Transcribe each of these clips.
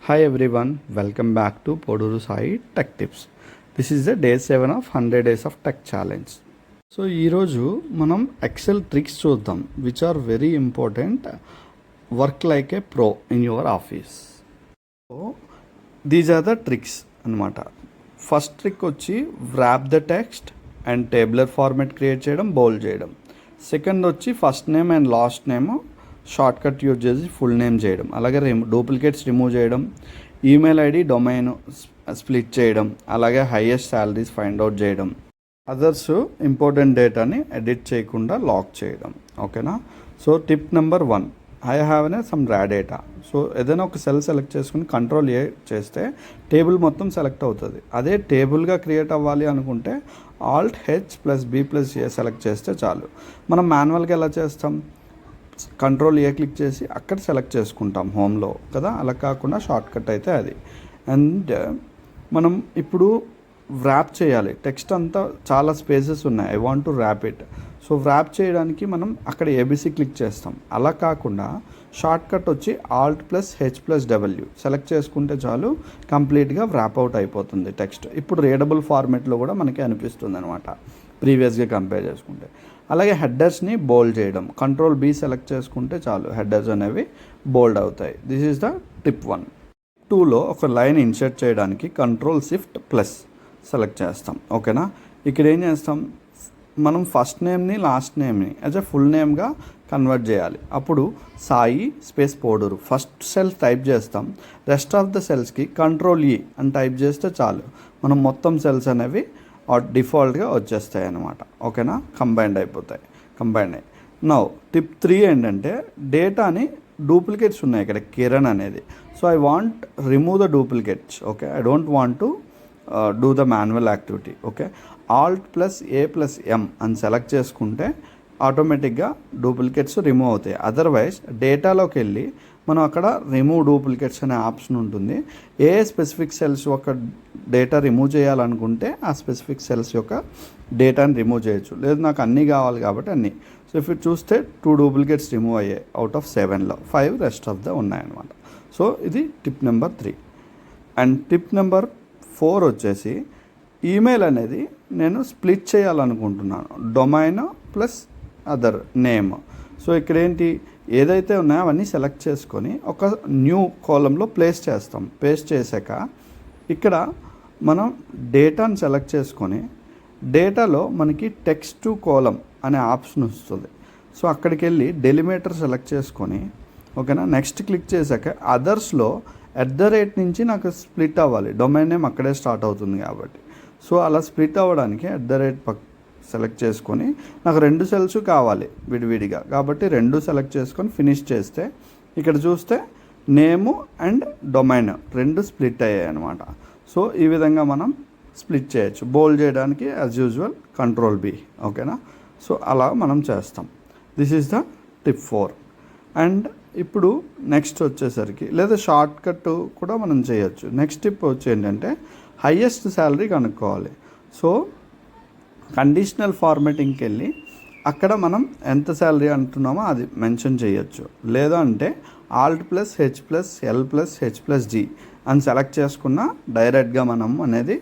Hi everyone, welcome back to Poduru Sai Tech Tips. This is the day 7 of 100 days of tech challenge. So ఈరోజు మనం excel tricks చూద్దాం which are very important work like a pro in your office. So these are the tricks అనమాట. First trick వచ్చి wrap the text and tabular format create చేయడం, bold చేయడం. Second వచ్చి first name and last name short cut use చేసి full name చేయడం, అలాగే duplicates remove చేయడం, email ID domain split చేయడం, అలాగే హైయెస్ట్ శాలరీస్ ఫైండ్ అవుట్ చేయడం, అదర్స్ ఇంపార్టెంట్ డేటాని ఎడిట్ చేయకుండా లాక్ చేయడం. ఓకేనా. So tip number 1, I have some రా డేటా. సో ఏదైనా ఒక సెల్ సెలెక్ట్ చేసుకుని కంట్రోల్ ఏ చేస్తే టేబుల్ మొత్తం సెలెక్ట్ అవుతుంది. అదే టేబుల్గా క్రియేట్ అవ్వాలి అనుకుంటే Alt+B+A సెలెక్ట్ చేస్తే చాలు. మనం మాన్యువల్గా ఎలా చేస్తాం, కంట్రోల్ ఏ క్లిక్ చేసి అక్కడ సెలెక్ట్ చేసుకుంటాం హోమ్లో కదా, అలా కాకుండా షార్ట్ కట్ అయితే అది. అండ్ మనం ఇప్పుడు వ్రాప్ చేయాలి. టెక్స్ట్ అంతా చాలా స్పేసెస్ ఉన్నాయి, I want to wrap it. So wrap చేయడానికి మనం అక్కడ ఏబీసీ క్లిక్ చేస్తాం. అలా కాకుండా షార్ట్ కట్ వచ్చి Alt+H+W సెలెక్ట్ చేసుకుంటే చాలు, కంప్లీట్గా వ్రాప్ అవుట్ అయిపోతుంది టెక్స్ట్. ఇప్పుడు రీడబుల్ ఫార్మేట్లో కూడా మనకి అనిపిస్తుంది అనమాట ప్రీవియస్గా కంపేర్ చేసుకుంటే. అలాగే హెడర్స్ని బోల్డ్ చేయడం, Ctrl+B సెలెక్ట్ చేసుకుంటే చాలు, హెడర్స్ అనేవి బోల్డ్ అవుతాయి. This is the tip 1. 2లో ఒక లైన్ ఇన్సర్ట్ చేయడానికి Ctrl+Shift+ సెలెక్ట్ చేస్తాం. ఓకేనా. ఇక్కడ ఏం చేస్తాం, మనం ఫస్ట్ నేమ్ని లాస్ట్ నేమ్ని యాజ్ ఎ ఫుల్ నేమ్గా కన్వర్ట్ చేయాలి. అప్పుడు Sai space Poduru first cell type చేస్తాం, రెస్ట్ ఆఫ్ ద సెల్స్కి Ctrl+E అని టైప్ చేస్తే చాలు, మనం మొత్తం సెల్స్ అనేవి డిఫాల్ట్గా వచ్చేస్తాయి అన్నమాట. ఓకేనా, కంబైన్డ్ అయిపోతాయి. నౌ టిప్ 3 ఏంటంటే డేటాని డూప్లికేట్స్ ఉన్నాయి ఇక్కడ, కిరణ్ అనేది. So I want remove the duplicates. Okay, I don't want to do the manual activity. Okay, Alt+A+M అని సెలెక్ట్ చేసుకుంటే ఆటోమేటిక్గా డూప్లికేట్స్ రిమూవ్ అవుతాయి. అదర్వైజ్ డేటాలోకి వెళ్ళి మనం అక్కడ రిమూవ్ డూప్లికేట్స్ అనే ఆప్షన్ ఉంటుంది. ఏ స్పెసిఫిక్ సెల్స్ యొక్క డేటా రిమూవ్ చేయాలనుకుంటే ఆ స్పెసిఫిక్ సెల్స్ యొక్క డేటాని రిమూవ్ చేయొచ్చు. లేదు నాకు అన్నీ కావాలి కాబట్టి అన్నీ. సో ఇఫ్ చూస్తే 2 డూప్లికేట్స్ రిమూవ్ అయ్యాయి అవుట్ ఆఫ్ 7లో, 5 రెస్ట్ ఆఫ్ ద ఉన్నాయన్నమాట. సో ఇది tip number 3. And tip number 4 వచ్చేసి ఈమెయిల్ అనేది నేను స్ప్లిట్ చేయాలనుకుంటున్నాను, domain plus other name. So ఇక్కడ ఏంటి, ఏదైతే ఉన్నాయో అవన్నీ సెలెక్ట్ చేసుకొని ఒక న్యూ కాలంలో ప్లేస్ చేస్తాం. పేస్ట్ చేశాక ఇక్కడ మనం డేటాను సెలెక్ట్ చేసుకొని డేటాలో మనకి టెక్స్ట్ టు కాలం అనే ఆప్షన్ వస్తుంది. సో అక్కడికి వెళ్ళి డెలిమీటర్ సెలెక్ట్ చేసుకొని ఓకేనా, నెక్స్ట్ క్లిక్ చేశాక అదర్స్లో @ నుంచి నాకు స్ప్లిట్ అవ్వాలి, డొమైన్ నేమ్ అక్కడే స్టార్ట్ అవుతుంది కాబట్టి. సో అలా స్ప్లిట్ అవ్వడానికి @ సెలెక్ట్ చేసుకొని నాకు 2 సెల్స్ కావాలి విడివిడిగా కాబట్టి 2 సెలెక్ట్ చేసుకొని ఫినిష్ చేస్తే ఇక్కడ చూస్తే నేము అండ్ డొమైన్ 2 స్ప్లిట్ అయ్యాయి అనమాట. సో ఈ విధంగా మనం స్ప్లిట్ చేయొచ్చు. బోల్డ్ చేయడానికి యాజ్ యూజువల్ Ctrl+B. ఓకేనా. సో అలా మనం చేస్తాం. This is the tip 4. And ఇప్పుడు నెక్స్ట్ వచ్చేసరికి లేదా షార్ట్ కట్ కూడా మనం చేయొచ్చు. నెక్స్ట్ టిప్ వచ్చి ఏంటంటే హైయెస్ట్ శాలరీ కనుక్కోవాలి. సో కండిషనల్ ఫార్మాటింగ్కి వెళ్ళి అక్కడ మనం ఎంత శాలరీ అంటున్నామో అది మెన్షన్ చేయొచ్చు. లేదా అంటే Alt+H+L+H+G అని సెలెక్ట్ చేసుకున్న డైరెక్ట్గా మనం అనేది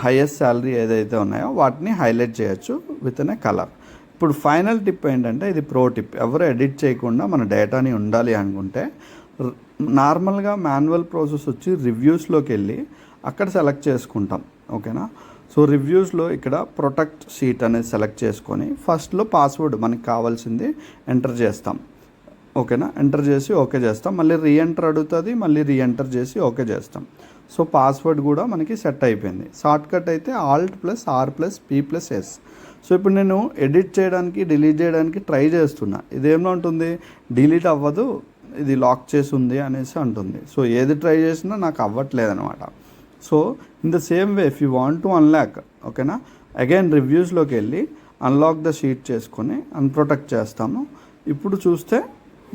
హైయెస్ట్ శాలరీ ఏదైతే ఉన్నాయో వాటిని హైలైట్ చేయొచ్చు విత్ ఇన్ ఏ కలర్. ఇప్పుడు ఫైనల్ టిప్ ఏంటంటే ఇది ప్రో టిప్. ఎవరు ఎడిట్ చేయకుండా మన డేటాని ఉండాలి అనుకుంటే నార్మల్గా మాన్యువల్ ప్రాసెస్ వచ్చి రివ్యూస్లోకి వెళ్ళి అక్కడ సెలెక్ట్ చేసుకుంటాం. ఓకేనా. సో రివ్యూస్లో ఇక్కడ ప్రొటెక్ట్ షీట్ అనేది సెలెక్ట్ చేసుకొని ఫస్ట్లో పాస్వర్డ్ మనకి కావాల్సింది ఎంటర్ చేస్తాం. ఓకేనా, ఎంటర్ చేసి ఓకే చేస్తాం. మళ్ళీ రీఎంటర్ అడుగుతుంది, మళ్ళీ రీఎంటర్ చేసి ఓకే చేస్తాం. సో పాస్వర్డ్ కూడా మనకి సెట్ అయిపోయింది. షార్ట్ కట్ అయితే Alt+R+P+S. సో ఇప్పుడు నేను ఎడిట్ చేయడానికి డిలీట్ చేయడానికి ట్రై చేస్తున్నా, ఇదేమో ఉంటుంది డిలీట్ అవ్వదు, ఇది లాక్ చేసి ఉంది అనేసి అంటుంది. సో ఏది ట్రై చేసినా నాకు అవ్వట్లేదు అనమాట. So in the same way if you want to unlock, ఓకేనా, అగైన్ రివ్యూస్లోకి వెళ్ళి అన్లాక్ ద షీట్ చేసుకొని అన్ప్రొటెక్ట్ చేస్తాము. ఇప్పుడు చూస్తే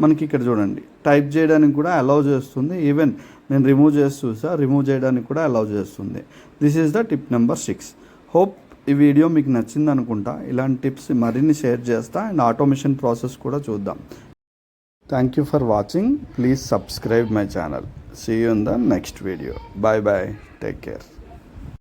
మనకి ఇక్కడ చూడండి టైప్ చేయడానికి కూడా అలౌ చేస్తుంది. ఈవెన్ నేను రిమూవ్ చేసి చూసా, రిమూవ్ చేయడానికి కూడా అలౌ చేస్తుంది. This is the tip number 6. Hope ఈ వీడియో మీకు నచ్చింది అనుకుంటా. ఇలాంటి టిప్స్ మరిన్ని షేర్ చేస్తా అండ్ ఆటోమేషన్ ప్రాసెస్ కూడా చూద్దాం. Thank you for watching. Please subscribe my channel. See you in the next video. Bye bye. Take care.